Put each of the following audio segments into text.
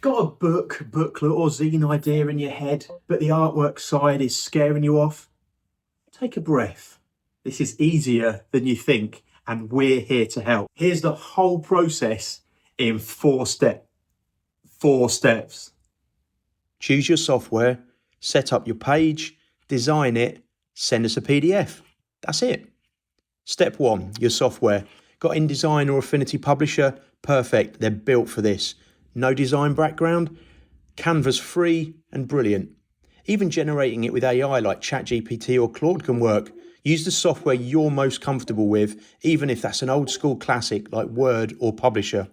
Got a booklet or zine idea in your head, but the artwork side is scaring you off? Take a breath. This is easier than you think, and we're here to help. Here's the whole process in 4 steps. Choose your software, set up your page, design it, send us a PDF. That's it. Step 1, your software. Got InDesign or Affinity Publisher? Perfect, they're built for this. No design background? Canva's free and brilliant. Even generating it with AI like ChatGPT or Claude can work. Use the software you're most comfortable with, even if that's an old school classic like Word or Publisher.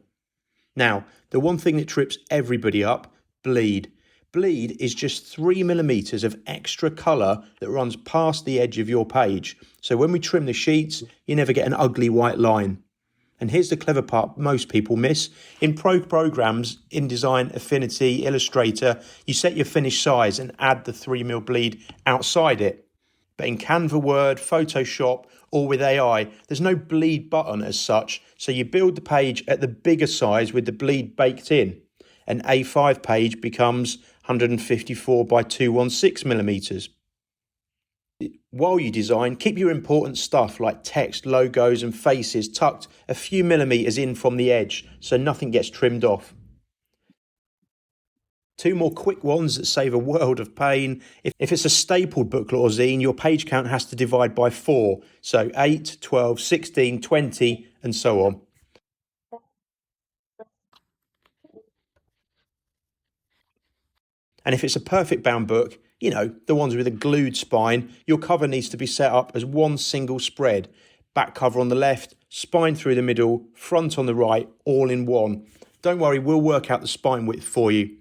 Now, the one thing that trips everybody up, bleed. Bleed is just 3mm of extra colour that runs past the edge of your page. So when we trim the sheets, you never get an ugly white line. And here's the clever part most people miss. In pro programs, InDesign, Affinity, Illustrator, you set your finish size and add the 3mm bleed outside it. But in Canva, Word, Photoshop, or with AI, there's no bleed button as such, so you build the page at the bigger size with the bleed baked in. An A5 page becomes 154 by 216mm. While you design, keep your important stuff like text, logos and faces tucked a few millimeters in from the edge so nothing gets trimmed off. 2 more quick ones that save a world of pain. If it's a stapled booklet or zine, your page count has to divide by 4. So 8, 12, 16, 20 and so on. And if it's a perfect bound book, you know, the ones with a glued spine, your cover needs to be set up as one single spread. Back cover on the left, spine through the middle, front on the right, all in one. Don't worry, we'll work out the spine width for you.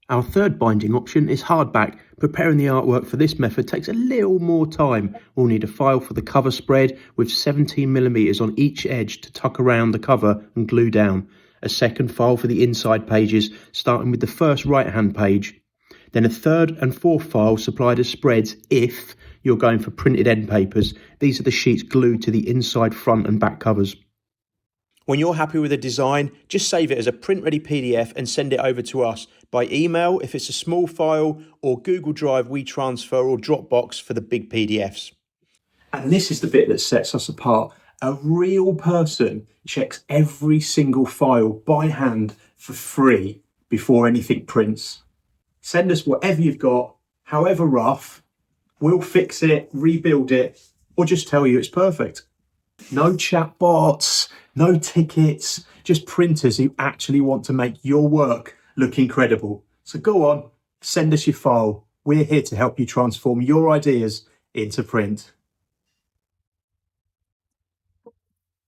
Our third binding option is hardback. Preparing the artwork for this method takes a little more time. We'll need a file for the cover spread with 17mm on each edge to tuck around the cover and glue down. A second file for the inside pages, starting with the first right-hand page. Then a third and fourth file supplied as spreads if you're going for printed end papers. These are the sheets glued to the inside, front and back covers. When you're happy with a design, just save it as a print-ready PDF and send it over to us by email if it's a small file, or Google Drive, WeTransfer or Dropbox for the big PDFs. And this is the bit that sets us apart. A real person checks every single file by hand for free before anything prints. Send us whatever you've got, however rough. We'll fix it, rebuild it, or just tell you it's perfect. No chatbots, no tickets, just printers who actually want to make your work look incredible. So go on, send us your file. We're here to help you transform your ideas into print.